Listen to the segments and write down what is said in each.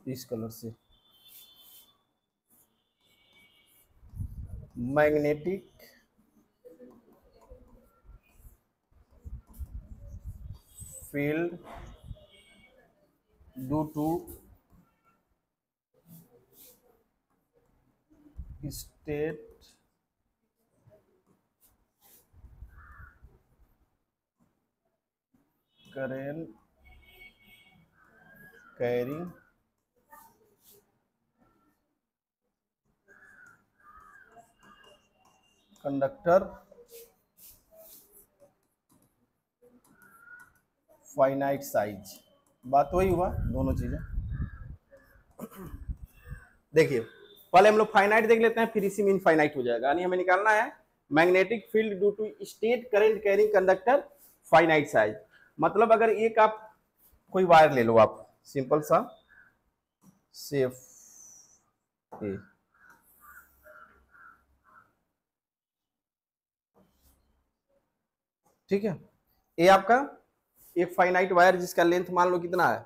इस कलर से magnetic field due to state current carrying conductor finite size. बात वही हुआ, दोनों चीजें। देखिए पहले हम लोग फाइनाइट देख लेते हैं, फिर इसी में इनफाइनाइट हो जाएगा। यानी हमें निकालना है magnetic field due to state current carrying conductor finite size. मतलब अगर एक आप कोई वायर ले लो, आप सिंपल सा सेफ ठीक है, ये आपका एक फाइनाइट वायर जिसका लेंथ मान लो कितना है,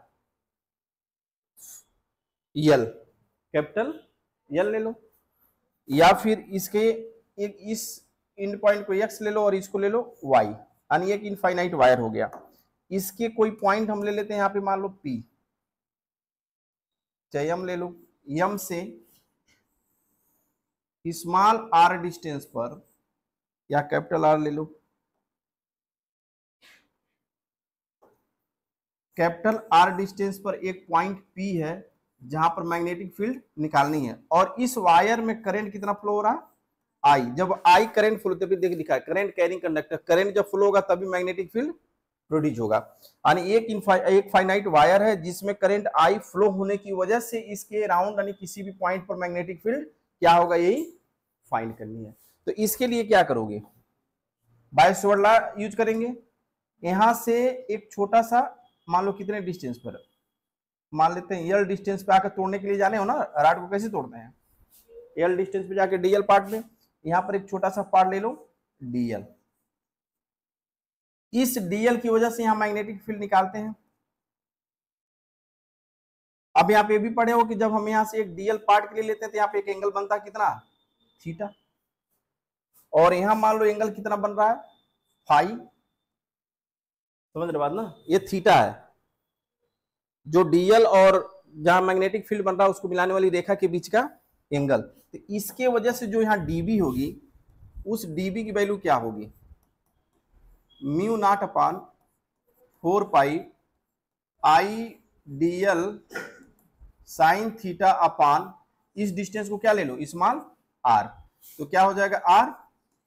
यल, कैपिटल यल ले लो, या फिर इसके एक इस इंड पॉइंट को एक्स ले लो और इसको ले लो वाई, यानी एक इनफाइनाइट वायर हो गया। इसके कोई पॉइंट हम ले लेते हैं यहाँ पे, मान लो पी, चाहे एम ले लो, एम से स्मॉल आर डिस्टेंस पर, या कैपिटल आर ले लो, कैपिटल आर डिस्टेंस पर एक पॉइंट पी है जहां पर मैग्नेटिक फील्ड निकालनी है। और इस वायर में करंट कितना फ्लो हो रहा है, आई। जब आई करंट फ्लो, तभी देख लिखा है करंट कैरिंग कंडक्टर, करंट जब फ्लो होगा तभी मैग्नेटिक फील्ड प्रोड्यूस होगा। यानी एक फाइनाइट वायर है जिसमें करंट आई फ्लो होने की वजह से इसके राउंड यानी किसी भी पॉइंट पर मैग्नेटिक फील्ड क्या होगा, यही फाइंड करनी है। तो इसके लिए क्या करोगे, बायोट लॉ यूज करेंगे। यहां से एक छोटा सा, मान लो कितने डिस्टेंस पर, मान लेते हैं यल डिस्टेंस पे आकर तोड़ने के लिए जाने हो ना, रॉड को कैसे तोड़ते हैं, यल डिस्टेंस पे जाके डीएल पार्ट में, यहां पर एक छोटा सा पार्ट ले लो डीएल। इस डीएल की वजह से यहां मैग्नेटिक फील्ड निकालते हैं। अब यहाँ पे भी पढ़े हो कि जब हम यहां से एक डीएल पार्ट के लिए लेते हैं तो यहाँ पे एक एंगल बनता है कितना, थीटा। और यहां मान लो एंगल कितना बन रहा है, फाई। समझ रहे बात ना, ये थीटा है। जो डीएल और जहां मैग्नेटिक फील्ड बन रहा है उसको मिलाने वाली रेखा के बीच का एंगल। तो इसके वजह से जो यहां डीबी होगी, उस डीबी की वैल्यू क्या होगी, mu naught upon 4 pi I DL sine theta upon, इस डिस्टेंस को क्या ले लो, स्मॉल आर, तो क्या हो जाएगा आर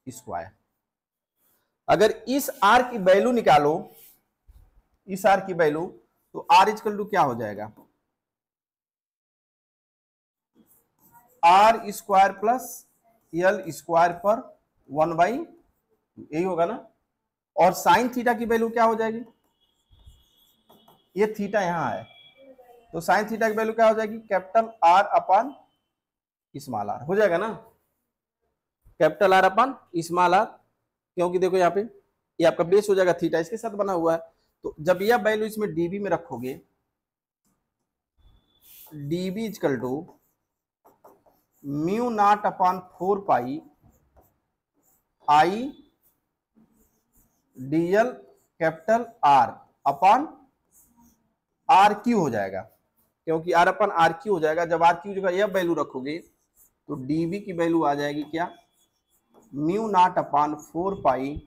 स्क्वायर। अगर इस आर की वैल्यू निकालो, इस आर की वैल्यू, तो आर इक्वल टू क्या हो जाएगा, r square plus L square पर 1/2, यही होगा ना। और साइन थीटा की वैल्यू क्या हो जाएगी, ये थीटा यहां है, तो साइन थीटा की वैल्यू क्या हो जाएगी, capital R upon small r, हो जाएगा ना, capital R upon small r. क्योंकि देखो यहाँ पे ये आपका बेस हो जाएगा, थीटा इसके साथ बना हुआ है। तो जब यह वैल्यू इसमें डीबी में रखोगे, dB equal to mu naught upon 4 pi I dl capital R upon r Q हो जाएगा, क्योंकि आर अपन आर क्यू हो जाएगा। जब आर क्यू जगह यह वैल्यू रखोगे तो डीबी की वैल्यू आ जाएगी क्या, mu naught upon 4 pi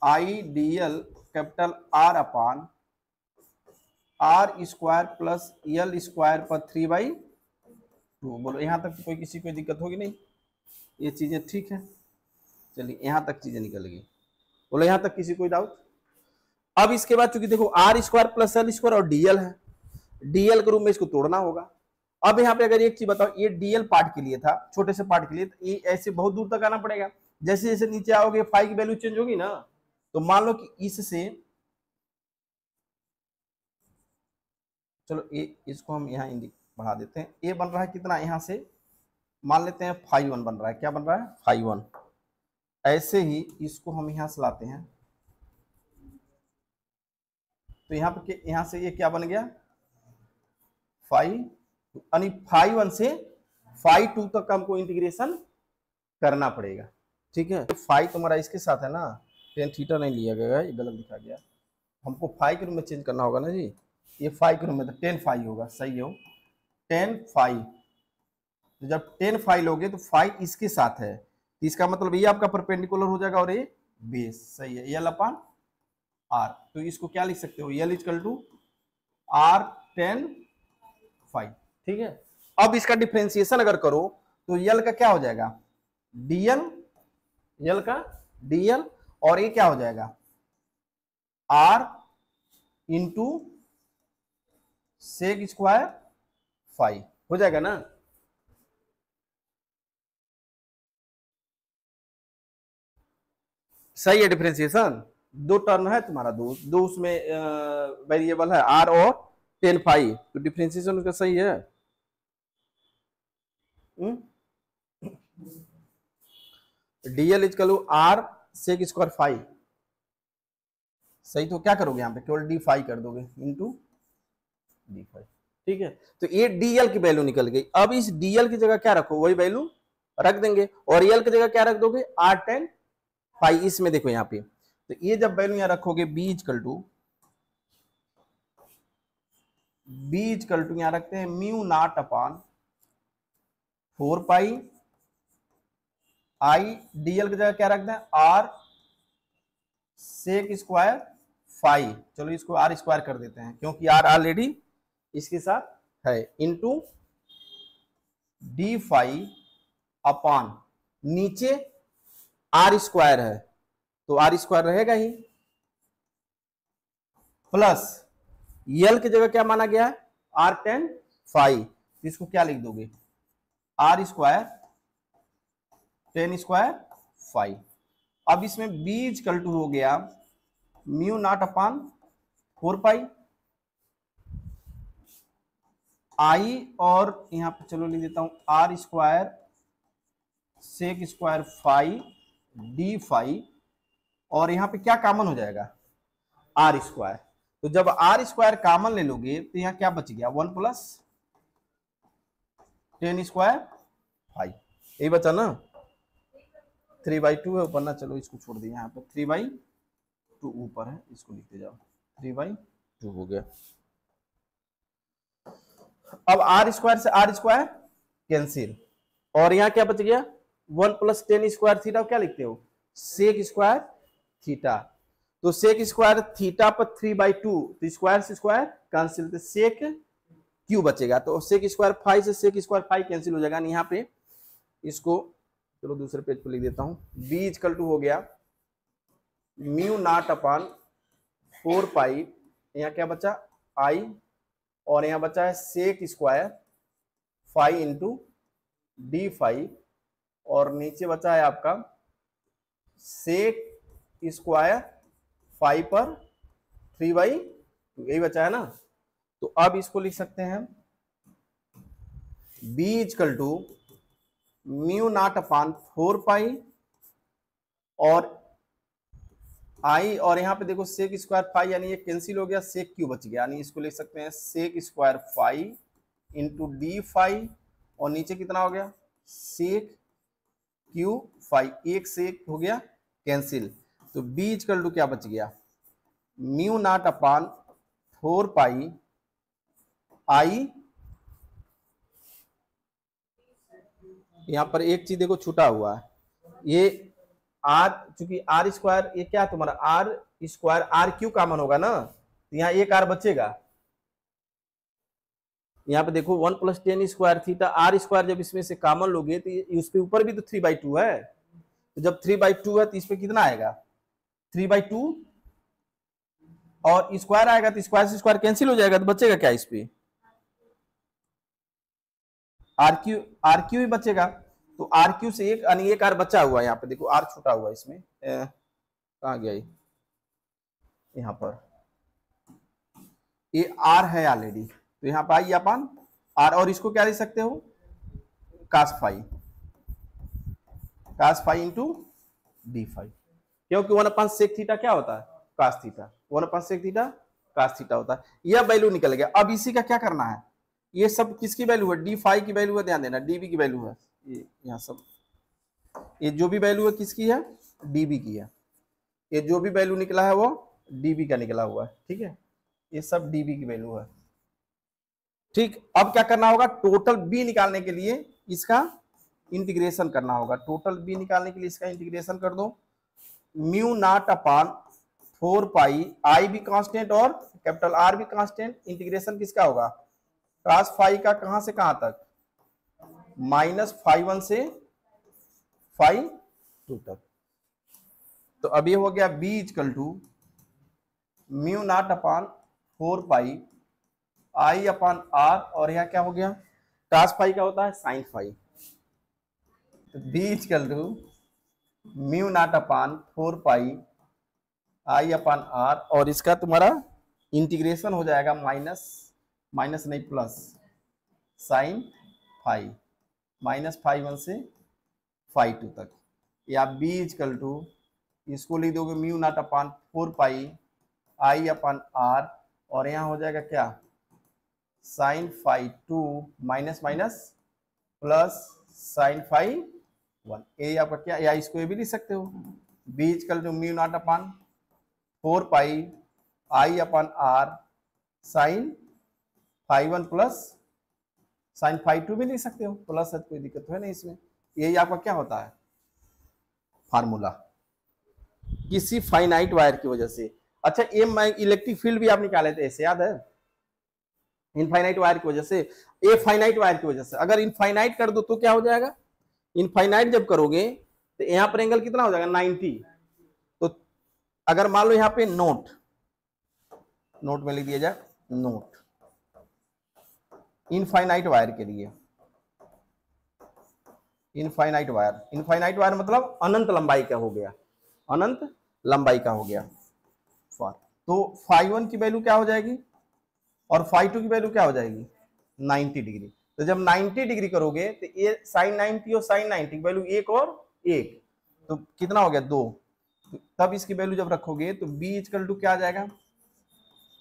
I dl capital R upon r square plus L square पर 3/2। बोलो यहां तक कोई किसी कोई दिक्कत होगी नहीं, ये चीजें ठीक है। चलिए यहां तक चीजें निकल गई, बोलो यहां तक किसी कोई डाउट। अब इसके बाद चूंकि देखो r square plus L square और डीएल है, डीएल के रूप में इसको तोड़ना होगा। अब यहाँ पे अगर एक चीज बताओ, ये डीएल पार्ट के लिए था, छोटे से पार्ट के लिए, तो ये ऐसे बहुत दूर तक आना पड़ेगा। जैसे जैसे नीचे आओगे फाई की वैल्यू चेंज होगी ना, तो मान लो कि इससे, चलो ए इसको हम यहाँ बढ़ा देते हैं, ए बन रहा है कितना, यहां से मान लेते हैं फाई 1 बन रहा है, क्या बन रहा है फाई 1। ऐसे ही इसको हम यहां से लाते हैं, तो यहाँ पे यहां से ये क्या बन गया फाइव, यानी फाइव वन से फाइव टू तक हमको इंटीग्रेशन करना पड़ेगा। ठीक है, फाइव तुम्हारा इसके साथ है ना, टेन थीटा नहीं लिया गया, ये गलत लिखा गया, हमको फाइव के रूम में चेंज करना होगा ना जी, ये फाइव के रूम में तो टेन फाइव होगा, सही हो, टेन फाइव। तो जब टेन फाइव लोगे तो फाइव इसके साथ है, तो इसका मतलब ये आपका परपेंडिकुलर हो जाएगा और ये बेस, सही है, एल अपॉन आर। तो इसको क्या लिख सकते हो, l equal to r tan phi. ठीक है, अब इसका डिफरेंशिएशन अगर करो तो यल का क्या हो जाएगा, डीएल, यल का डीएल, और ये क्या हो जाएगा, r into sec square phi हो जाएगा ना। सही है, डिफरेंशिएशन दो टर्म है तुम्हारा, दो उसमें वेरिएबल है आर और टेन फाइव, तो डिफरेंशिएशन उसका सही है। Dl equal r sec square phi, सही। तो क्या करोगे यहाँ पे, केवल डी फाइव कर दोगे इंटू डी फाइव। ठीक है, तो ये डीएल की वैल्यू निकल गई। अब इस डीएल की जगह क्या रखो, वही वैल्यू रख देंगे, और एल की जगह क्या रख दोगे, आर टेन फाइव। इसमें देखो यहाँ पे, तो ये जब वैल्यू यहाँ रखोगे, बी इक्वल टू यहाँ रखते हैं mu naught upon 4 pi I, DL की जगह क्या रखते हैं, आर सेक स्क्वायर फाइव, चलो इसको आर स्क्वायर कर देते हैं क्योंकि आर ऑलरेडी इसके साथ है, इंटू डी फाइव अपॉन, नीचे आर स्क्वायर है तो आर स्क्वायर रहेगा ही, प्लस यल की जगह क्या माना गया है, आर टेन फाइव, इसको क्या लिख दोगे, r square tan square phi. अब इसमें बी इक्वल टू हो गया mu not upon 4 pi I, और यहां पे चलो लिख देता हूं r square sec square phi d phi, और यहां पे क्या कॉमन हो जाएगा, आर स्क्वायर। तो जब आर स्क्वायर कॉमन ले लोगे तो यहां क्या बच गया, 1 प्लस टेन स्क्वायर फाइव, यही बचा ना, 3/2 है ऊपर ना, चलो इसको छोड़ दिया, यहाँ पे 3/2 ऊपर है, इसको लिखते जाओ, 3/2 हो गया। अब आर स्क्वायर से आर स्क्वायर कैंसिल, और यहाँ क्या बच गया, 1 प्लस टेन स्क्वायर थीटा, क्या लिखते हो, सेक स्क्वायर थीटा। तो सेक स्क्वायर थीटा पर 3/2, तो स्क्वायर से स्क्वायर कैंसिल, तो सेक क्यू बचेगा, तो सेक स्क्वायर फाइव से सेक स्क्वायर फाइव कैंसिल हो जाएगा। यहाँ पे इसको चलो दूसरे पेज पर लिख देता हूं, बी इक्वल टू हो गया म्यू नॉट अपॉन 4 पाई, यहाँ क्या बचा आई, और यहाँ बचा है sec square phi into d phi, और नीचे बचा है आपका सेक स्क्वायर फाइव पर 3/2, यही बचा है ना। तो अब इसको लिख सकते हैं b equal to mu not upon 4 pi और आई, और यहाँ पे देखो सेक स्क्वायर फाइव, यानी ये कैंसिल हो गया, सेक क्यू बच गया, यानी इसको लिख सकते हैं sec square phi into d phi, और नीचे कितना हो गया, सेक क्यू फाइव, एक सेक हो गया कैंसिल। तो बी इक्वल टू क्या बच गया, म्यू नॉट अपॉन 4 पाई आई, यहां पर एक चीज देखो छूटा हुआ है, ये आर, चूंकि आर स्क्वायर, ये क्या तुम्हारा r square, r cube common होगा ना, तो यहाँ एक आर बचेगा। यहाँ पे देखो 1 plus tan square theta, r square जब इसमें से कॉमन लोगे तो उसके ऊपर भी तो 3/2 है, तो जब 3/2 है तो इस पे कितना आएगा, 3/2, और स्क्वायर आएगा तो स्क्वायर से स्क्वायर कैंसिल हो जाएगा, तो बचेगा क्या इस पे, आर क्यू ही बचेगा। तो आर क्यू से एक, यानी एक आर बचा हुआ है, यहाँ पे देखो आर छूटा हुआ है इसमें, कहाँ गया ये, यहाँ पर ये आर है ऑलरेडी, तो यहाँ पे आई अपन आर, और इसको क्या लिख सकते हो, cos phi into d phi, क्योंकि 1/sec थीटा क्या होता है, cos theta, 1/sec theta cos theta होता है। यह वैल्यू निकल गया। अब इसी का क्या करना है, ये सब किसकी वैल्यू है, डी फाई की वैल्यू है, ध्यान देना डीबी की वैल्यू है, ये यहाँ सब ये जो भी वैल्यू है किसकी है, डीबी की है, ये जो भी वैल्यू निकला है वो डीबी का निकला हुआ है, ठीक है, ये सब डीबी की वैल्यू है। ठीक, अब क्या करना होगा, टोटल बी निकालने के लिए इसका इंटीग्रेशन करना होगा, टोटल बी निकालने के लिए इसका इंटीग्रेशन कर दो, म्यू नॉट अपॉन 4 पाई, आई भी कांस्टेंट और कैपिटल आर भी कांस्टेंट, इंटीग्रेशन किसका होगा, cos फाई का कहां से कहां तक, -φ1 से φ2 तक। तो अब ये हो गया b equal to mu not upon 4 pi I upon are, और यहाँ क्या हो गया, cos फाई का होता है sin फाई, तो b equal to mu not upon 4 pi I upon are, और इसका तुम्हारा इंटीग्रेशन हो जाएगा माइनस नहीं प्लस sin फाई, -φ1 से φ2 तक, या b इक्वल टू इसको लिख दोगे mu not upon 4 pi I upon are, और यहाँ हो जाएगा क्या, sin φ2 minus minus plus sin φ1, ये आपका क्या, या इसको ये भी लिख सकते हो, b equal to mu not upon 4 pi I upon R sin φ1 plus sin φ2 भी लिख सकते हो, प्लस है कोई दिक्कत है नहीं इसमें, यही आपका क्या होता है फार्मूला किसी फाइनाइट वायर की वजह से। अच्छा, ये इलेक्ट्रिक फील्ड भी आप निकाले थे ऐसे, याद है, इनफाइनाइट वायर की वजह से, ए फाइनाइट वायर की वजह से, अगर इनफाइनाइट कर दो तो क्या हो जाएगा, इनफाइनाइट जब करोगे तो यहाँ पर एंगल कितना हो जाएगा 90, तो अगर मान लो यहाँ पे नोट में लिख दिया जाए, नोट इनफाइनाइट वायर के लिए, इनफाइनाइट वायर मतलब अनंत लंबाई का हो गया, अनंत लंबाई का हो गया, तो φ1 की वैल्यू क्या हो जाएगी और φ2 की वैल्यू क्या हो जाएगी 90 डिग्री। तो जब 90 डिग्री करोगे तो ये sin 90 और sin 90 की वैल्यू 1 और 1, तो कितना हो गया 2, तो तब इसकी वैल्यू जब रखोगे तो b इक्वल टू क्या आ जाएगा,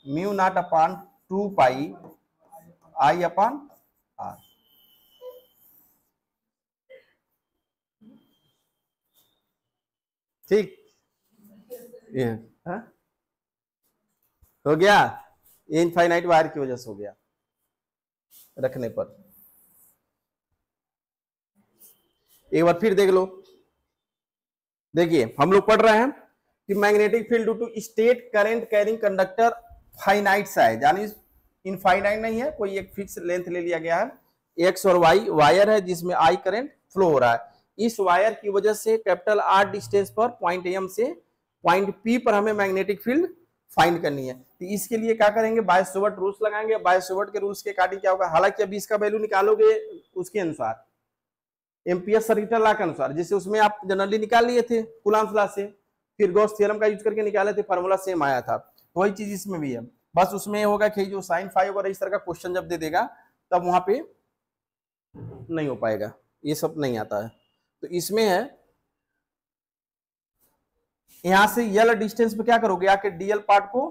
mu not upon 2 pi I upon R. ठीक, ये हो गया, ये इनफाइनाइट वायर की वजह से हो गया रखने पर। एक बार फिर देख लो, देखिए हम लोग पढ़ रहे हैं कि magnetic field due to state current carrying conductor finite size, यानी इनफाइनाइट नहीं है, कोई एक फिक्स लेंथ ले लिया गया है, एक्स और वाई वायर है जिसमें आई करंट फ्लो हो रहा है, इस वायर की वजह से कैपिटल आर डिस्टेंस पर पॉइंट एम से पॉइंट पी पर हमें मैग्नेटिक फील्ड फाइंड करनी है। तो इसके लिए क्या करेंगे, बाय-सॉवर्ट रूल्स लगाएंगे, बाय-सॉवर्ट के रूल्स के अकॉर्डिंग क्या होगा, हालांकि अभी इसका वैल्यू निकालोगे उसके अनुसार एम्पियर सर्किटल लॉ के अनुसार, जैसे उसमें आप जनरली निकाल लिए थे कूलॉम्स लॉ से, फिर गॉस थ्योरम का यूज करके निकाले थे, फार्मूला सेम आया था, वही चीज इसमें भी है, बस उसमें होगा कि जो sin फाई वगैरह इस तरह का क्वेश्चन जब दे देगा तब वहां पे नहीं हो पाएगा, ये सब नहीं आता है। तो इसमें है यहां से यल डिस्टेंस पे क्या करोगे, आके डीएल पार्ट को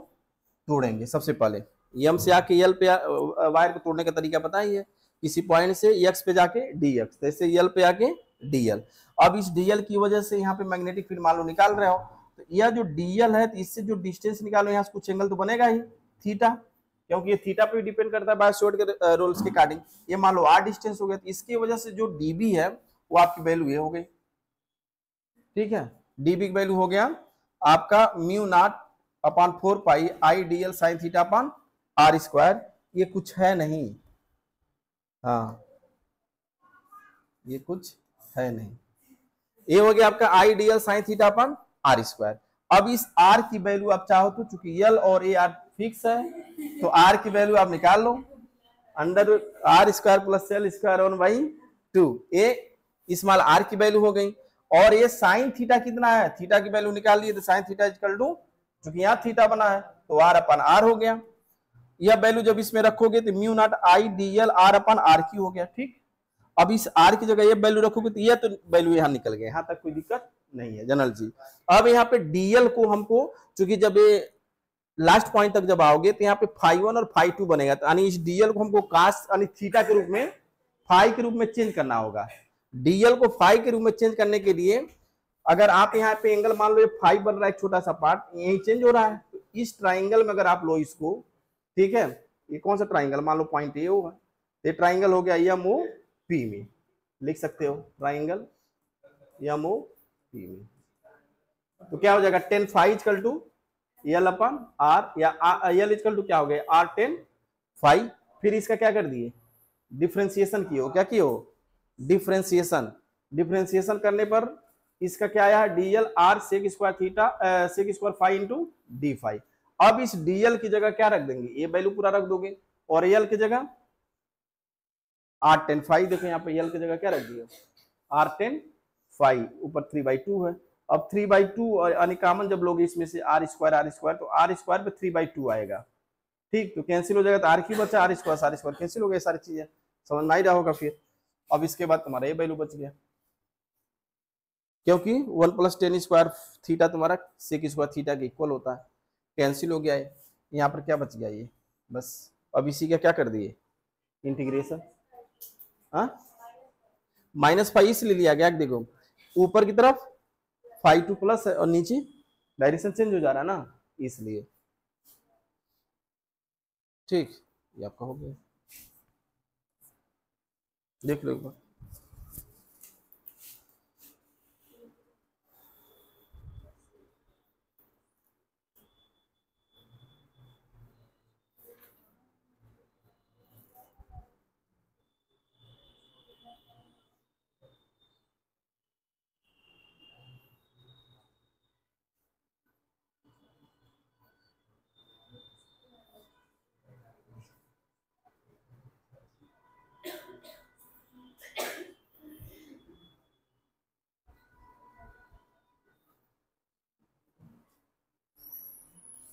तोड़ेंगे सबसे पहले, एम से आके यल पे वायर को तोड़ने का तरीका पता ही है, किसी पॉइंट से एक्स पे जाके डीएक्स, जैसे यल पे आके डीएल। अब इस डीएल की वजह से यहाँ पे मैग्नेटिक फील्ड मान लो निकाल रहे हो, तो यह जो डीएल है, तो इससे जो डिस्टेंस निकालो यहाँ से कुछ एंगल तो बनेगा ही थीटा, क्योंकि ये थीटा पे डिपेंड करता है बाय-सॉवर्ट के रूल्स के अकॉर्डिंग। ये मान लो आर डिस्टेंस हो गया, तो इसकी वजह से जो डीबी है वो आपकी वैल्यू ये हो गई, ठीक है, डीबी की वैल्यू हो गया आपका mu not upon 4 pi I DL sine theta upon R square, ये कुछ है नहीं, हाँ ये कुछ है नहीं, ये हो गया आपका I DL sine theta upon R square. अब इस आर की वैल्यू आप चाहो तो, चूंकि यल और ए आर फिक्स है, तो आर की वैल्यू आप निकाल लो, under R square plus L square 1/2, ये स्मॉल आर की वैल्यू हो गई, और ये साइन थीटा कितना है, थीटा की वैल्यू निकाल लिए, तो साइन थीटा इक्वल टू, चूंकि यहाँ थीटा बना है तो आर अपन आर हो गया, यह वैल्यू जब इसमें रखोगे तो mu naught I DL R upon R Q हो गया, ठीक। अब इस आर की जगह ये वैल्यू रखोगे तो ये तो वैल्यू यहाँ निकल गया, यहाँ तक कोई दिक्कत नहीं है जनरल जी। अब यहाँ पे डीएल को हमको, चूंकि जब ये लास्ट पॉइंट तक जब आओगे तो यहाँ पे φ1 और φ2 बनेगा, तो यानी इस डीएल को हमको कास यानी थीटा के रूप में फाई के रूप में चेंज करना होगा। डीएल को फाई के रूप में चेंज करने के लिए अगर आप यहाँ पे एंगल मान लो ये फाई बन रहा है, एक छोटा सा पार्ट यही चेंज हो रहा है, तो इस ट्राइंगल में अगर आप लो इसको, ठीक है, ये कौन सा ट्राइंगल, मान लो पॉइंट ए होगा, ये ट्राइंगल हो गया एम ओ पी में, लिख सकते हो ट्राइंगल एम ओ पी में, तो क्या हो जाएगा tan phi equal to L upon R, या एल इक्वल टू क्या हो गया आर टेन फाई। फिर इसका क्या कर दिए डिफ्रेंसिएशन किए हो, क्या किए हो डिफ्रेंसिएशन, डिफ्रेंसिएशन करने पर इसका क्या आया DL R sec square theta sec square phi into D phi. अब इस डीएल की जगह क्या रख देंगे, ये वैल्यू पूरा रख दोगे, और एल की जगह आर टेन फाई, देखो यहाँ पे एल की जगह क्या रख दिया आर टेन फाई, ऊपर 3/2 है। अब 3/2 और यानी कॉमन जब लोगे इसमें से आर स्क्वायर, तो आर स्क्वायर पे 3/2 आएगा, ठीक, तो कैंसिल हो जाएगा, तो आर क्यों बचा आर स्क्वायर कैंसिल हो गया, सारी चीजें समझ में ही रहा होगा। फिर अब इसके बाद तुम्हारा ये वैल्यू बच गया, क्योंकि 1 + tan स्क्वायर थीटा तुम्हारा सेक स्क्वायर थीटा के इक्वल होता है, कैंसिल हो गया है। यहाँ पर क्या बच गया ये बस, अब इसी का क्या कर दिए इंटीग्रेशन, हाँ -φ इसलिए लिया गया, देखो ऊपर की तरफ φ2 प्लस है और नीचे डायरेक्शन चेंज हो जा रहा है ना, इसलिए, ठीक, ये आपका हो गया, देख लो एक बार।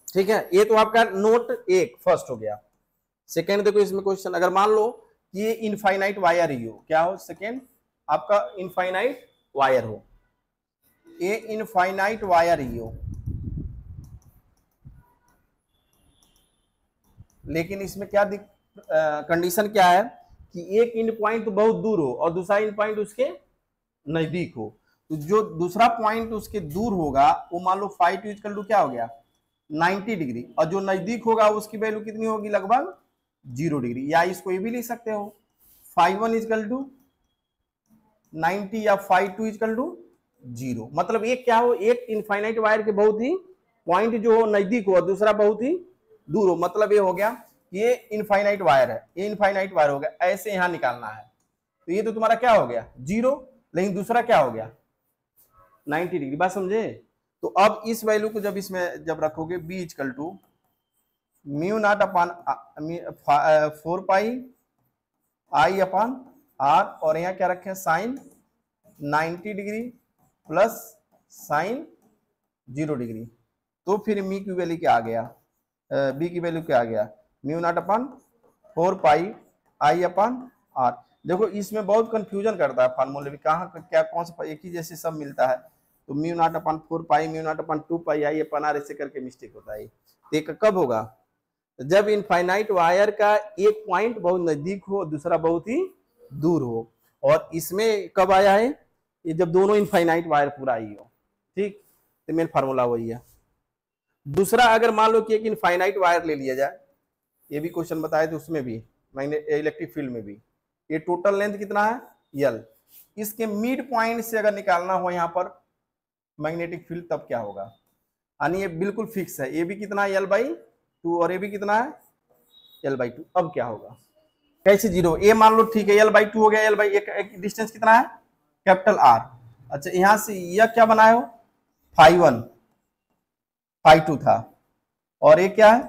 ठीक है, ये तो आपका नोट एक फर्स्ट हो गया। सेकेंड देखो इसमें क्वेश्चन, अगर मान लो कि ये इनफाइनाइट वायर ही हो, क्या हो सेकेंड आपका इनफाइनाइट वायर हो, ये इनफाइनाइट वायर ही हो, लेकिन इसमें क्या कंडीशन क्या है कि एक इंड पॉइंट तो बहुत दूर हो और दूसरा इंड पॉइंट उसके नजदीक हो, तो जो दूसरा पॉइंट उसके दूर होगा वो मान लो φ2 इक्वल टू क्या हो गया 90 डिग्री, और जो नजदीक होगा उसकी वैल्यू कितनी होगी लगभग 0 डिग्री, या इसको ये भी लिख सकते हो φ1 इक्वल टू 90 या φ2 इक्वल टू 0। मतलब एक क्या हो, एक इनफाइनाइट वायर के बहुत ही पॉइंट जो हो नजदीक हो और दूसरा बहुत ही दूर हो, मतलब ये हो गया ये इनफाइनाइट वायर है, ये इनफाइनाइट वायर हो गया, ऐसे यहां निकालना है, तो ये तो तुम्हारा क्या हो गया 0, लेकिन दूसरा क्या हो गया 90 डिग्री, बात समझे। तो अब इस वैल्यू को जब इसमें जब रखोगे b equal to μ0 upon 4 pi i upon r, और यहाँ क्या रखे sine 90 degree plus sine 0 degree, तो फिर मी की वैल्यू क्या आ गया, b की वैल्यू क्या आ गया μ0 upon 4 pi i upon r। देखो इसमें बहुत कंफ्यूजन करता है फार्मूले भी, कहाँ क्या कौन सा एक ही जैसे सब मिलता है, तो μ0 upon 4 pi μ0 upon 2 pi i upon r ऐसे करके मिस्टेक होता है। तो कब होगा जब इनफाइनाइट वायर का एक पॉइंट बहुत नजदीक हो दूसरा बहुत ही दूर हो, और इसमें कब आया है ये जब दोनों इनफाइनाइट वायर पूरा आई हो, ठीक, तो मेन फार्मूला वही है। दूसरा अगर मान लो कि एक इनफाइनाइट वायर ले लिया जाए, ये भी क्वेश्चन बताए थे उसमें भी इलेक्ट्रिक फील्ड में भी, ये टोटल लेंथ कितना है L, इसके मिड पॉइंट से अगर निकालना हो यहाँ पर मैग्नेटिक फील्ड तब क्या होगा, यानी ये बिल्कुल फिक्स है, ये भी कितना है L/2 और ये भी कितना है L/2। अब क्या होगा कैसे 0, ये मान लो ठीक है L/2 हो गया, एक डिस्टेंस कितना है कैपिटल R, अच्छा यहां से यह क्या बनाए हो φ1 φ2 था, और ये क्या है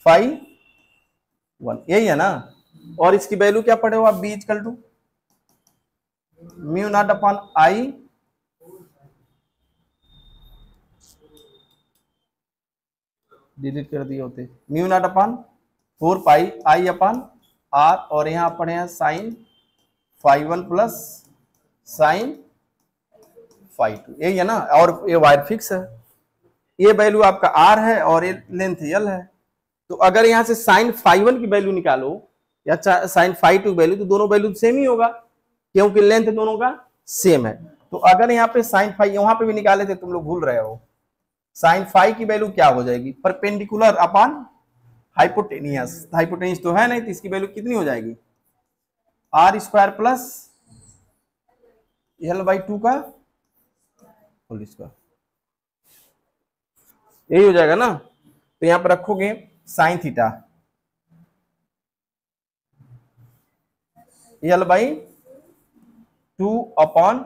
φ1, यही है ना, और इसकी वैल्यू क्या पड़े हो आप b equal to μ0 upon i delete कर दिए होते, μ0 upon 4 pi i upon r, और यहाँ पढ़े हैं साइन φ1 प्लस साइन φ2, यही है ना, और ये वायर फिक्स है, ये वैल्यू आपका r है और ये लेंथ l है। तो अगर यहाँ से साइन फाई 1 की वैल्यू निकालो या साइन फाई 2 की वैल्यू, तो दोनों वैल्यू सेम ही होगा क्योंकि लेंथ दोनों का सेम है। तो अगर यहाँ पे साइन फाई, वहां पे भी निकाले थे, तुम लोग भूल रहे हो, साइन फाई की वैल्यू क्या हो जाएगी, परपेंडिकुलर अपॉन हाइपोटेनियस। हाइपोटेनियस तो है नहीं, तो इसकी वैल्यू कितनी हो जाएगी, R square plus L by 2 का होल स्क्वायर, यही हो जाएगा ना। तो यहां पर रखोगे sine theta L by 2 upon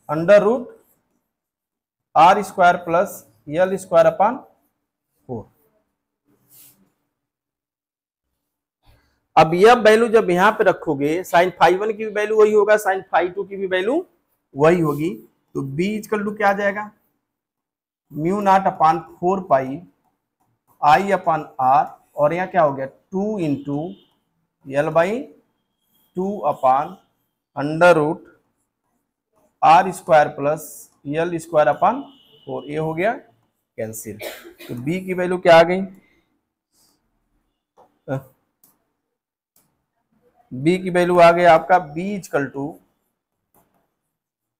under root R square plus L square upon 4। अब यह वैल्यू जब यहां पे रखोगे, साइन फाई 1 की भी वैल्यू वही होगा, साइन फाई 2 की भी वैल्यू वही होगी। तो b इक्वल टू क्या आ जाएगा, mu not upon 4 pi I upon are, और यहाँ क्या हो गया 2 into L by 2 upon under root R square plus L square upon 4। ये हो गया कैंसिल। तो b की वैल्यू क्या आ गई, b की वैल्यू आ गया आपका b equal to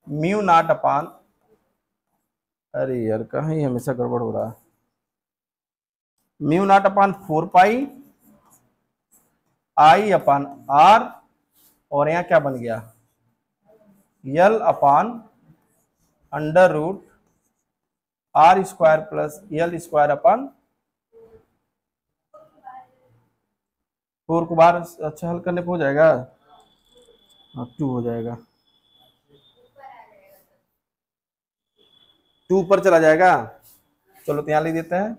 mu not upon, अरे यार कहाँ ही हमेशा गड़बड़ हो रहा है, mu not upon 4 pi I upon are, और यहाँ क्या बन गया L upon under root R square plus L square upon 4 को बाहर अच्छा हल करने पर हो जाएगा, 2 हो जाएगा, 2 ऊपर चला जाएगा। चलो तो यहां लिख देते हैं,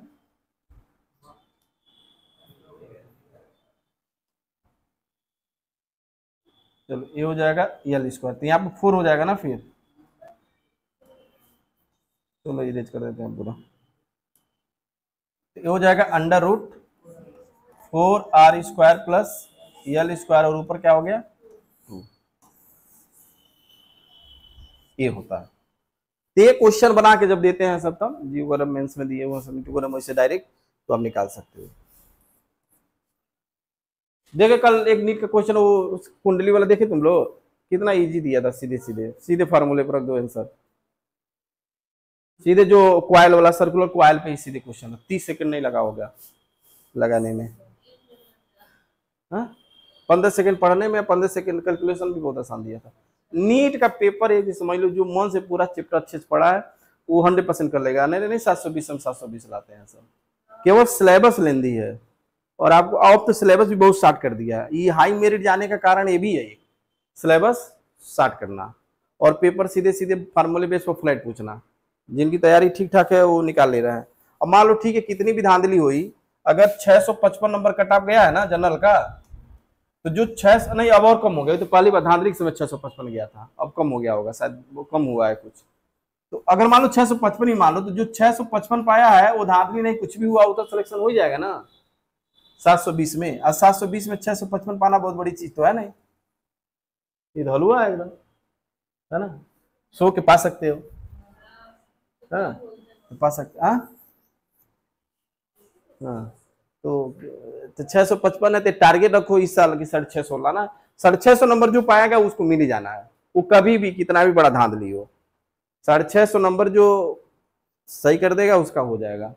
चलो ये हो जाएगा एल स्क्वायर, तो यहाँ पे 4 हो जाएगा ना फिर, चलो इरेज कर देते हैं पूरा। तो ये हो जाएगा under root 4 R square plus L square, और ऊपर क्या हो गया 2, ये होता है। तो ये क्वेश्चन बना के जब देते हैं सब, तब जीवगरम मेंस में दिए हुए सब वैसे डायरेक्ट तो आप निकाल सकते हो। देखे कल एक नीट का क्वेश्चन, वो कुंडली वाला देखे तुम लोग, कितना इजी दिया था, सीधे सीधे सीधे फार्मूले पर रख दो आंसर, सीधे जो क्वाइल वाला सर्कुलर क्वाइल पे ही सीधे क्वेश्चन, 30 सेकंड नहीं लगा होगा लगाने में, हाँ 15 सेकंड पढ़ने में, 15 सेकंड कैलकुलेशन भी बहुत आसान दिया था। नीट का पेपर है, समझ लो जो मन से पूरा चैप्टर अच्छे से पढ़ा है वो 100% कर लेगा। नहीं 720 हम 720 लाते हैं सब, केवल सिलेबस लेंदी है, और आपको अब तो सिलेबस भी बहुत स्टार्ट कर दिया है। ये हाई मेरिट जाने का कारण ये भी है, सिलेबस स्टार्ट करना और पेपर सीधे सीधे फार्मूले बेस पर फ्लैट पूछना। जिनकी तैयारी ठीक ठाक है वो निकाल ले रहे हैं। अब मान लो ठीक है कितनी भी धांधली हुई, अगर 655 नंबर कट ऑफ गया है ना जनरल का, तो जो 6 नहीं अब और कम हो गया, तो पहली बार धांधली के समय 655 गया था, अब कम हो गया होगा शायद, वो कम हुआ है कुछ। तो अगर मान लो 655 ही मान लो, तो जो 655 पाया है वो धांधली नहीं कुछ भी हुआ, वो तो सिलेक्शन हो जाएगा ना 720 में। और 720 में 655 पाना बहुत बड़ी चीज तो है नहीं, ये तो हलवा है एकदम, है ना, सो के पा सकते हो, हाँ पा सकते, हाँ हाँ। तो 655 है, तो टारगेट रखो इस साल की 650 लाना, 650 नंबर जो पाएगा उसको मिल ही जाना है, वो कभी भी कितना भी बड़ा धांधली हो, 650 नंबर जो सही कर देगा उसका हो जाएगा।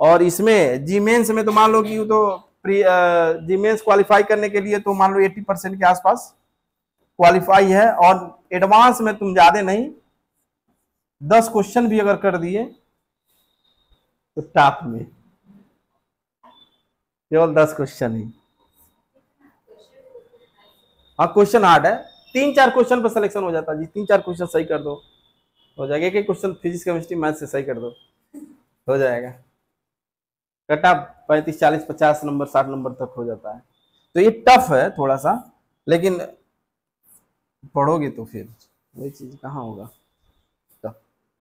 और इसमें जी मेंस में तो मान लो कि तो जी मेंस क्वालिफाई करने के लिए तो मान लो 80% के आसपास क्वालिफाई है, और एडवांस में तुम ज्यादा नहीं 10 क्वेश्चन भी अगर कर दिए तो टॉप में, केवल 10 क्वेश्चन ही, हाँ क्वेश्चन हार्ड है, 3-4 क्वेश्चन पर सिलेक्शन हो जाता है जी, 3-4 क्वेश्चन सही कर दो हो जाएगा, एक क्वेश्चन फिजिक्स केमिस्ट्री मैथ से सही कर दो हो जाएगा, कट ऑफ 35 40 50 नंबर 60 नंबर तक हो जाता है। तो ये टफ है थोड़ा सा, लेकिन पढ़ोगे तो फिर वही चीज कहाँ होगा।